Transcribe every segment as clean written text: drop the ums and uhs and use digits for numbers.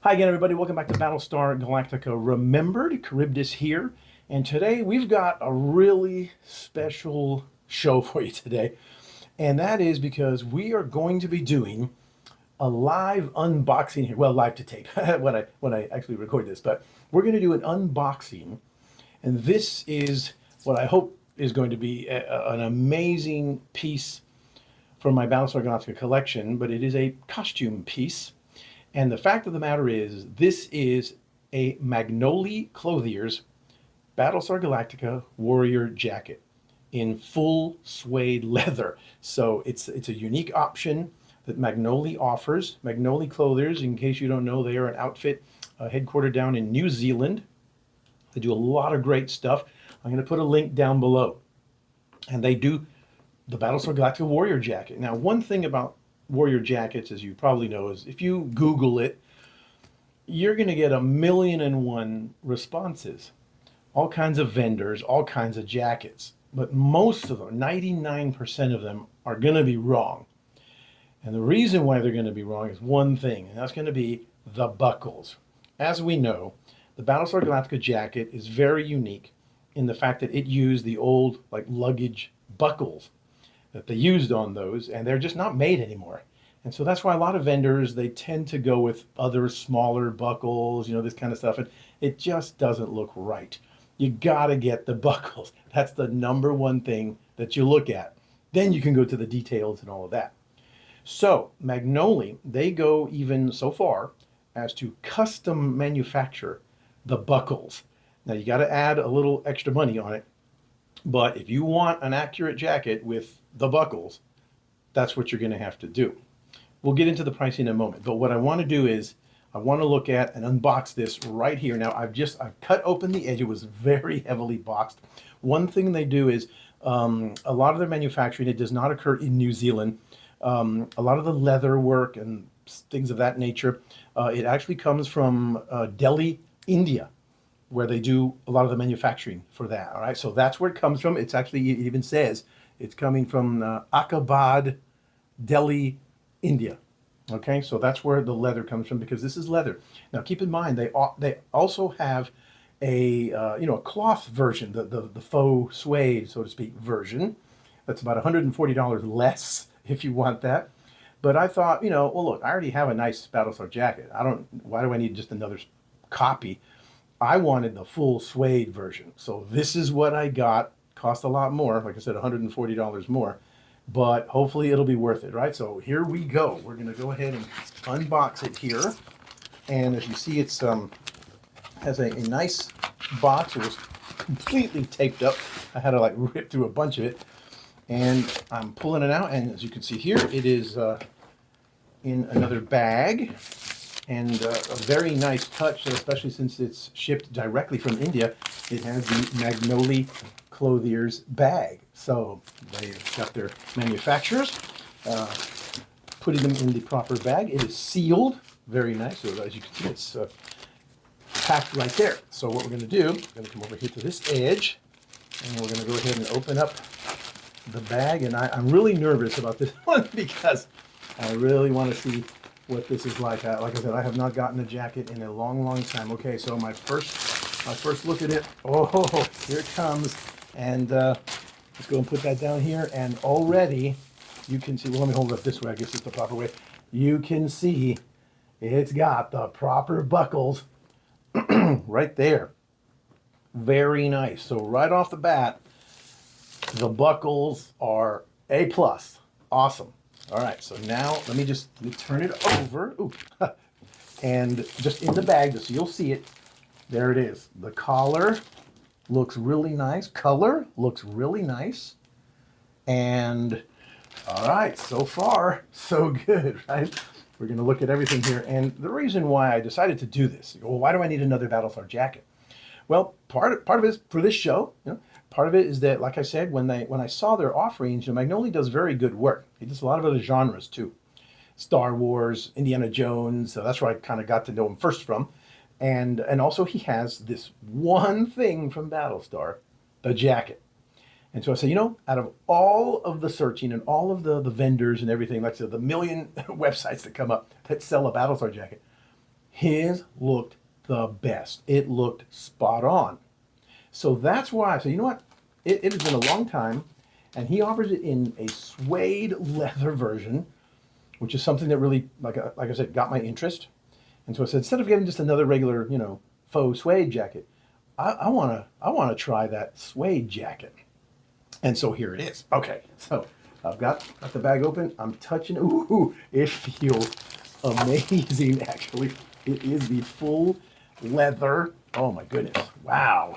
Hi again, everybody. Welcome back to Battlestar Galactica Remembered. Charybdis here. And today we've got a really special show for you today. And that is because we are going to be doing a live unboxing here. Well, live to tape when I actually record this. But we're going to do an unboxing. And this is what I hope is going to be an amazing piece from my Battlestar Galactica collection. But it is a costume piece. And the fact of the matter is, this is a Magnoli Clothiers Battlestar Galactica Warrior Jacket in full suede leather. So it's a unique option that Magnoli offers. Magnoli Clothiers, in case you don't know, they are an outfit headquartered down in New Zealand. They do a lot of great stuff. I'm going to put a link down below. And they do the Battlestar Galactica Warrior Jacket. Now, one thing about Warrior jackets, as you probably know, is if you Google it, you're going to get 1,000,001 responses. All kinds of vendors, all kinds of jackets. But most of them, 99% of them, are going to be wrong. And the reason why they're going to be wrong is one thing, and that's going to be the buckles. As we know, the Battlestar Galactica jacket is very unique in the fact that it used the old luggage buckles that they used on those, and they're just not made anymore. And so that's why a lot of vendors, they tend to go with other smaller buckles, this kind of stuff, and it just doesn't look right. You gotta get the buckles. That's the number one thing that you look at. Then you can go to the details and all of that. So Magnoli, they go even so far as to custom manufacture the buckles. Now you gotta add a little extra money on it, but if you want an accurate jacket with the buckles, that's what you're going to have to do. We'll get into the pricing in a moment, but what I want to do is I want to look at and unbox this right here. Now I've cut open the edge. It was very heavily boxed. One thing they do is a lot of their manufacturing, it does not occur in New Zealand. A lot of the leather work and things of that nature, it actually comes from Delhi, India, where they do a lot of the manufacturing for that. All right, so that's where it comes from. It's actually, it even says it's coming from Ahmedabad, Delhi, India. Okay, so that's where the leather comes from, because this is leather. Now keep in mind, they also have a a cloth version, the faux suede, so to speak, version. That's about $140 less if you want that. But I thought, well, look, I already have a nice Battlestar jacket. Why do I need just another copy? I wanted the full suede version. So this is what I got. Cost a lot more, like I said, $140 more, but hopefully it'll be worth it, right? So here we go. We're gonna go ahead and unbox it here. And as you see, it's has a nice box. It was completely taped up. I had to rip through a bunch of it. And I'm pulling it out, and as you can see here, it is in another bag. And a very nice touch, especially since it's shipped directly from India. It has the Magnoli Clothiers bag. So they've got their manufacturers putting them in the proper bag. It is sealed, very nice. So as you can see, it's packed right there. So what we're going to do, we're going to come over here to this edge, and we're going to go ahead and open up the bag. And I'm really nervous about this one because I really want to see what this is like. Like I said, I have not gotten a jacket in a long, long time. Okay, so my first look at it. Oh, here it comes. And let's go and put that down here. And already you can see, well, let me hold it up this way. I guess it's the proper way. You can see it's got the proper buckles right there. Very nice. So right off the bat, the buckles are A+. Awesome. All right, so now let me turn it over. Ooh. And just in the bag, just so you'll see it, there it is. The collar looks really nice. Color looks really nice. And all right, so far, so good, right? We're going to look at everything here. And the reason why I decided to do this, well, why do I need another Battlestar jacket? Well, part of it is for this show. Part of it is that, like I said, when I saw their offerings, Magnoli does very good work. He does a lot of other genres too. Star Wars, Indiana Jones. So that's where I kind of got to know him first from. And also he has this one thing from Battlestar, the jacket. And so I said, out of all of the searching and all of the vendors and everything, like I said, the million websites that come up that sell a Battlestar jacket, His looked the best. It looked spot on. So that's why I said, you know what? It has been a long time, and he offers it in a suede leather version, which is something that really, like I said, got my interest. And so I said, instead of getting just another regular, faux suede jacket, I wanna try that suede jacket. And so here it is. Okay, so I've got the bag open. I'm touching. Ooh, it feels amazing. Actually, it is the full leather. Oh my goodness! Wow,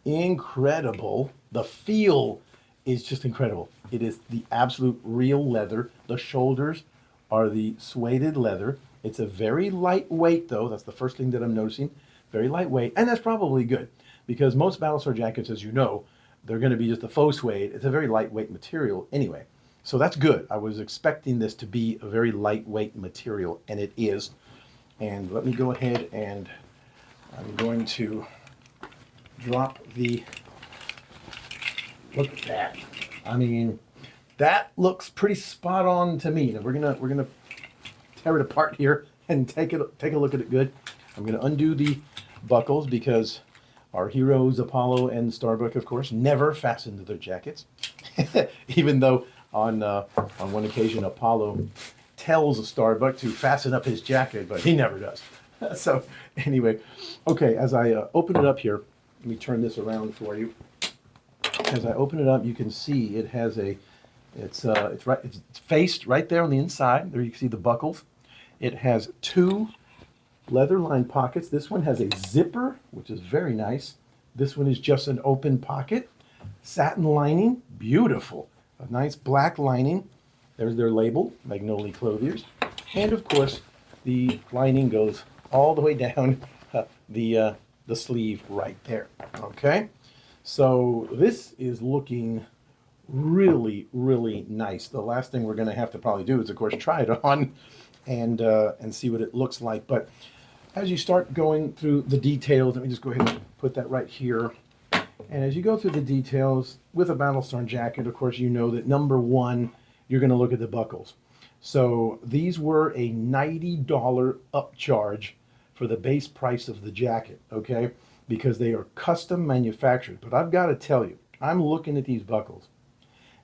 incredible. The feel is just incredible. It is the absolute real leather. The shoulders are the suede leather. It's a very lightweight, though. That's the first thing that I'm noticing. Very lightweight, and that's probably good because most Battlestar jackets, as you know, they're going to be just a faux suede. It's a very lightweight material anyway. So that's good. I was expecting this to be a very lightweight material, and it is. And let me go ahead and I'm going to drop the, look at that. I mean, that looks pretty spot on to me. Now we're gonna tear it apart here and take a look at it good. I'm gonna undo the buckles because our heroes Apollo and Starbuck, of course, never fasten to their jackets. Even though on one occasion Apollo tells Starbuck to fasten up his jacket, but he never does. So anyway, okay, as I open it up here, let me turn this around for you. As I open it up, you can see it has it's faced right there on the inside. There you can see the buckles. It has two leather-lined pockets. This one has a zipper, which is very nice. This one is just an open pocket. Satin lining, beautiful. A nice black lining. There's their label, Magnoli Clothiers. And of course, the lining goes all the way down the sleeve right there. Okay, so this is looking really, really nice. The last thing we're going to have to probably do is, of course, try it on and see what it looks like. But as you start going through the details, let me just go ahead and put that right here. And as you go through the details with a Battlestar jacket, of course, you know that number one, you're going to look at the buckles. So these were a $90 upcharge for the base price of the jacket, okay? Because they are custom manufactured. But I've got to tell you, I'm looking at these buckles,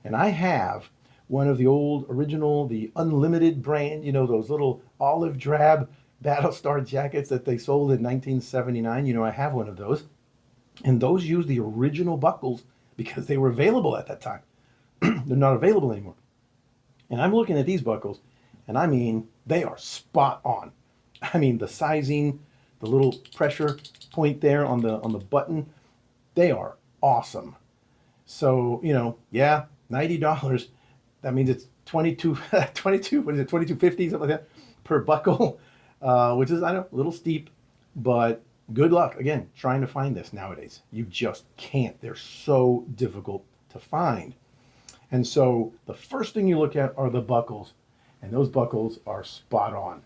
and I have one of the old original, the Unlimited brand, those little olive drab Battlestar jackets that they sold in 1979. I have one of those. And those use the original buckles because they were available at that time. They're not available anymore. And I'm looking at these buckles, and I mean, they are spot on. I mean, the sizing, the little pressure point there on the button, they are awesome. So, yeah, $90. That means it's 22, what is it, 22.50, something like that, per buckle, which is, I know, a little steep, but good luck, again, trying to find this nowadays. You just can't. They're so difficult to find. And so the first thing you look at are the buckles, and those buckles are spot on.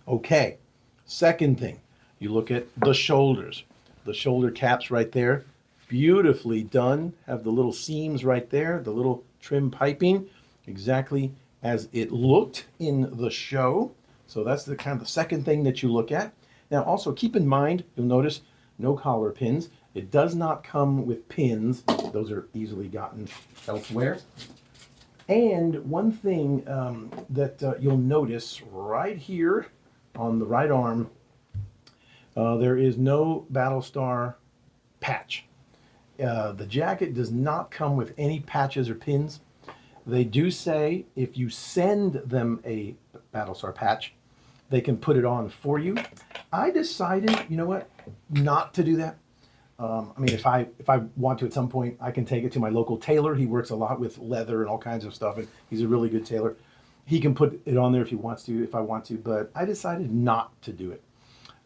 Okay, second thing, you look at the shoulders. The shoulder caps right there, beautifully done. Have the little seams right there, the little trim piping, exactly as it looked in the show. So that's the kind of the second thing that you look at. Now also keep in mind, you'll notice no collar pins. It does not come with pins. Those are easily gotten elsewhere. And one thing that you'll notice right here on the right arm, there is no Battlestar patch. The jacket does not come with any patches or pins. They do say if you send them a Battlestar patch, they can put it on for you. I decided, you know what, not to do that. I mean, if I want to at some point, I can take it to my local tailor. He works a lot with leather and all kinds of stuff, and he's a really good tailor. He can put it on there if he wants to, if I want to, but I decided not to do it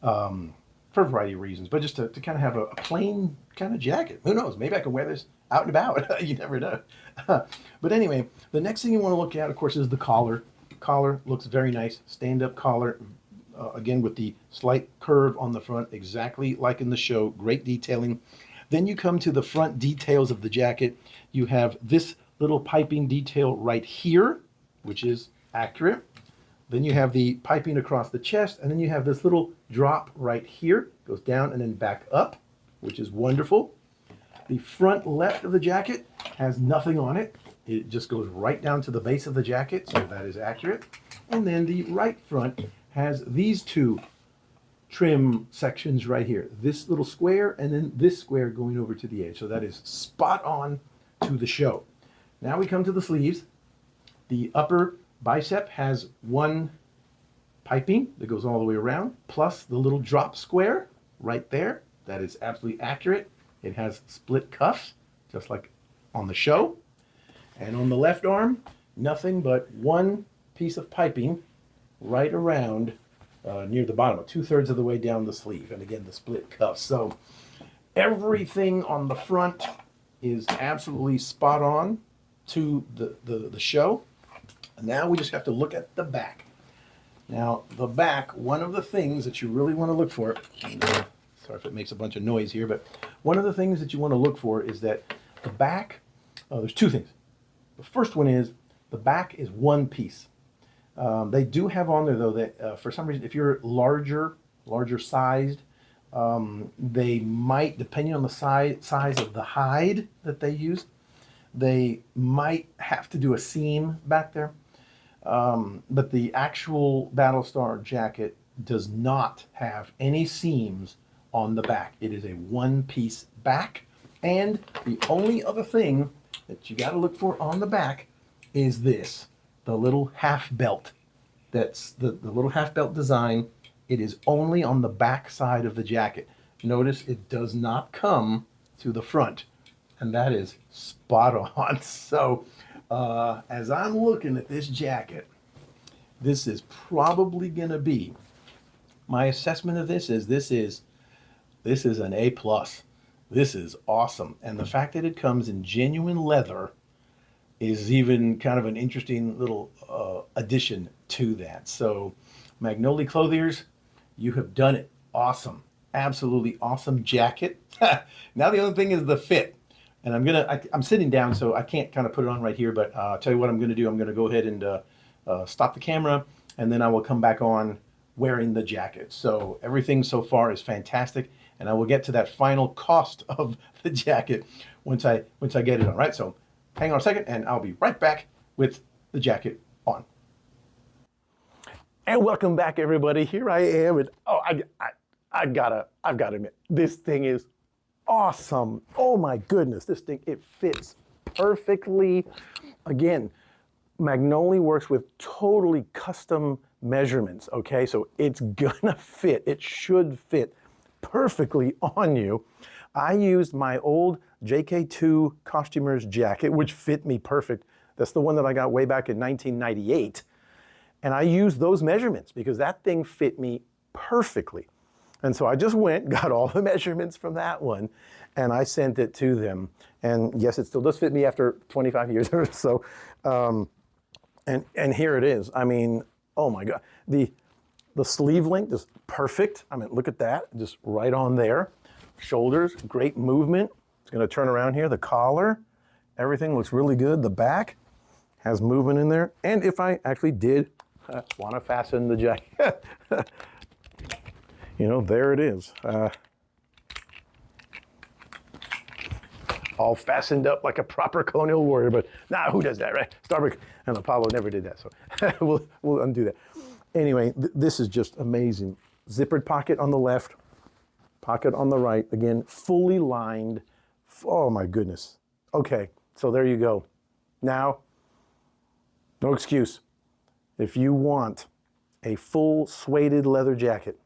for a variety of reasons, but just to kind of have a plain kind of jacket. Who knows? Maybe I can wear this out and about. You never know. But anyway, the next thing you want to look at, of course, is the collar. Collar looks very nice. Stand-up collar. Again, with the slight curve on the front, exactly like in the show. Great detailing. Then you come to the front details of the jacket. You have this little piping detail right here, which is accurate. Then you have the piping across the chest, and then you have this little drop right here. Goes down and then back up, which is wonderful. The front left of the jacket has nothing on it. It just goes right down to the base of the jacket, so that is accurate. And then the right front has these two trim sections right here. This little square and then this square going over to the edge. So that is spot on to the show. Now we come to the sleeves. The upper bicep has one piping that goes all the way around, plus the little drop square right there. That is absolutely accurate. It has split cuffs, just like on the show. And on the left arm, nothing but one piece of piping right around near the bottom, 2/3 of the way down the sleeve. And again, the split cuffs. So everything on the front is absolutely spot on to the show. Now we just have to look at the back. Now, the back, one of the things that you really want to look for, sorry if it makes a bunch of noise here, but one of the things that you want to look for is that the back, there's two things. The first one is the back is one piece. They do have on there, though, that for some reason, if you're larger sized, they might, depending on the size of the hide that they use, they might have to do a seam back there. But the actual Battlestar jacket does not have any seams on the back. It is a one-piece back. And the only other thing that you got to look for on the back is this, the little half belt. That's the little half belt design. It is only on the back side of the jacket. Notice it does not come to the front. And that is spot on. So as I'm looking at this jacket, this is probably going to be, my assessment of this is an A+. This is awesome. And the fact that it comes in genuine leather is even kind of an interesting little addition to that. So Magnoli Clothiers, you have done it. Awesome. Absolutely awesome jacket. Now the other thing is the fit. And I'm sitting down, so I can't kind of put it on right here, but I'll tell you what I'm going to do. I'm going to go ahead and stop the camera, and then I will come back on wearing the jacket. So everything so far is fantastic, and I will get to that final cost of the jacket once I get it on. Right, so hang on a second, and I'll be right back with the jacket on. And welcome back, everybody. Here I am, and I've got to admit, this thing is awesome. Oh my goodness, this thing, it fits perfectly. Again, Magnoli works with totally custom measurements, okay? So it's gonna fit, it should fit perfectly on you. I used my old JK2 Costumers jacket, which fit me perfect. That's the one that I got way back in 1998. And I used those measurements because that thing fit me perfectly. And so I just went, got all the measurements from that one, and I sent it to them. And yes, it still does fit me after 25 years or so. And here it is. I mean, oh my God. The sleeve length is perfect. I mean, look at that, just right on there. Shoulders, great movement. It's gonna turn around here. The collar, everything looks really good. The back has movement in there. And if I actually did wanna fasten the jacket, you know, there it is. All fastened up like a proper colonial warrior, but nah, who does that, right? Starbuck and Apollo never did that, so we'll undo that. Anyway, this is just amazing. Zippered pocket on the left, pocket on the right. Again, fully lined. Oh my goodness. Okay, so there you go. Now, no excuse. If you want a full suede leather jacket,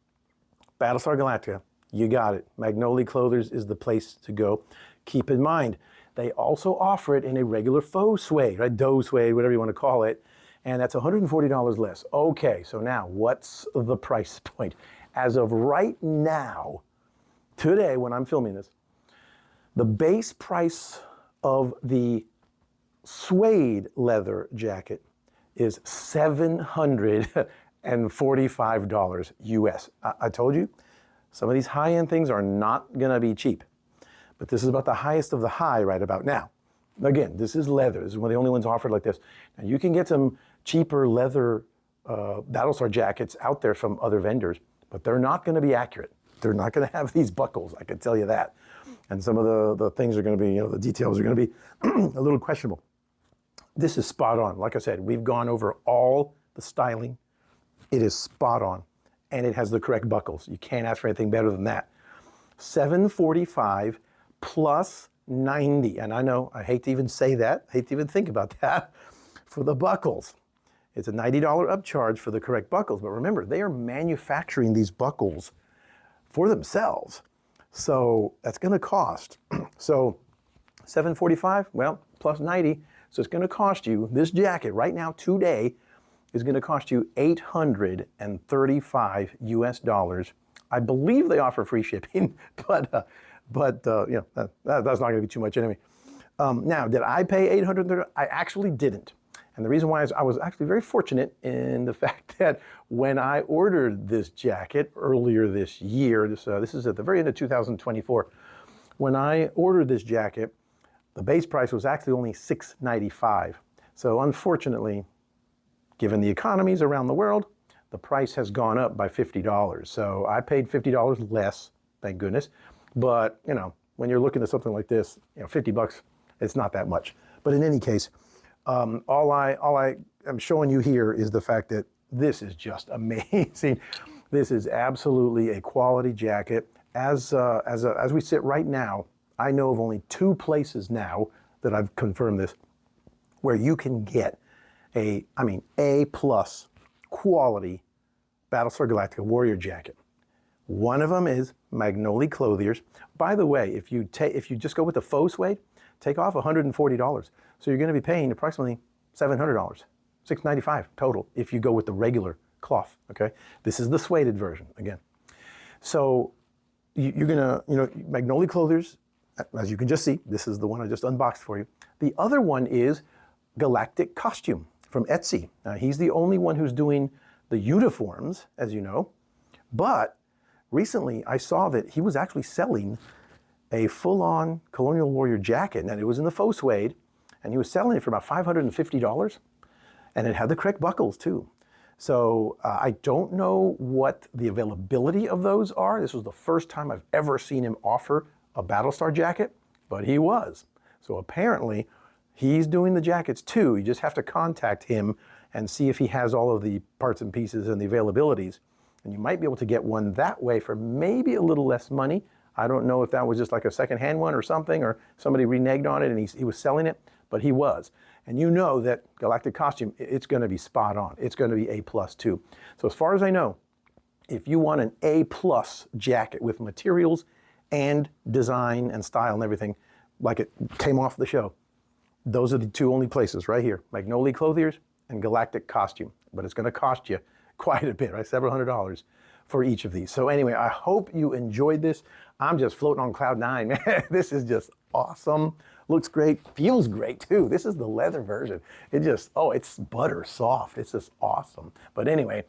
Battlestar Galactica, you got it. Magnoli Clothiers is the place to go. Keep in mind, they also offer it in a regular faux suede, right? Doe suede, whatever you want to call it. And that's $140 less. Okay, so now what's the price point? As of right now, today when I'm filming this, the base price of the suede leather jacket is $745 US. I told you, some of these high-end things are not gonna be cheap, but this is about the highest of the high right about now. Again, this is leather. This is one of the only ones offered like this. Now you can get some cheaper leather Battlestar jackets out there from other vendors, but they're not going to be accurate. They're not going to have these buckles, I can tell you that. And some of the things are going to be, the details are going to be a little questionable. This is spot on. Like I said, we've gone over all the styling. It is spot on, and it has the correct buckles. You can't ask for anything better than that. $745 plus $90, and I know I hate to even say that, hate to even think about that, for the buckles. It's a $90 upcharge for the correct buckles, but remember, they are manufacturing these buckles for themselves. So that's going to cost. So $745, well, plus 90. So it's going to cost you, this jacket right now, today, is going to cost you $835 US. I believe they offer free shipping, but that's not going to be too much anyway. Now, did I pay $830? I actually didn't. And the reason why is I was actually very fortunate in the fact that when I ordered this jacket earlier this year, this is at the very end of 2024, when I ordered this jacket, the base price was actually only $695. So unfortunately, given the economies around the world, the price has gone up by $50. So I paid $50 less, thank goodness. But, when you're looking at something like this, $50, it's not that much. But in any case, all I am showing you here is the fact that this is just amazing. This is absolutely a quality jacket. As we sit right now, I know of only 2 places now that I've confirmed this, where you can get A+ quality Battlestar Galactica Warrior jacket. One of them is Magnoli Clothiers. By the way, if you just go with the faux suede, take off $140. So you're going to be paying approximately $700, $695 total if you go with the regular cloth. Okay, this is the suede version again. So you're gonna, Magnoli Clothiers, as you can just see, this is the one I just unboxed for you. The other one is Galactic Costume from Etsy. Now, he's the only one who's doing the uniforms, as you know, but recently I saw that he was actually selling a full-on Colonial Warrior jacket, and it was in the faux suede, and he was selling it for about $550, and it had the correct buckles too. So I don't know what the availability of those are. This was the first time I've ever seen him offer a Battlestar jacket, but he was. So apparently he's doing the jackets too. You just have to contact him and see if he has all of the parts and pieces and the availabilities. And you might be able to get one that way for maybe a little less money. I don't know if that was just like a secondhand one or something, or somebody reneged on it and he was selling it, but he was. And you know that Galactic Costume, it's going to be spot on. It's going to be A+ too. So as far as I know, if you want an A+ jacket with materials and design and style and everything, like it came off the show, those are the 2 only places right here, Magnoli Clothiers and Galactic Costume. But it's going to cost you quite a bit, right? Several $100s for each of these. So anyway, I hope you enjoyed this. I'm just floating on cloud 9, man. This is just awesome. Looks great, feels great too. This is the leather version. It just, it's butter soft. It's just awesome. But anyway,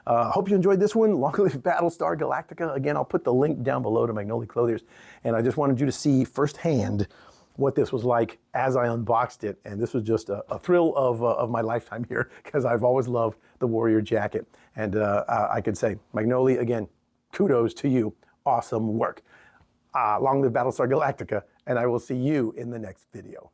hope you enjoyed this one. Long live Battlestar Galactica. Again, I'll put the link down below to Magnoli Clothiers. And I just wanted you to see firsthand what this was like as I unboxed it. And this was just a thrill of my lifetime here, because I've always loved the Warrior jacket. And I could say, Magnoli, again, kudos to you. Awesome work. Long live Battlestar Galactica, and I will see you in the next video.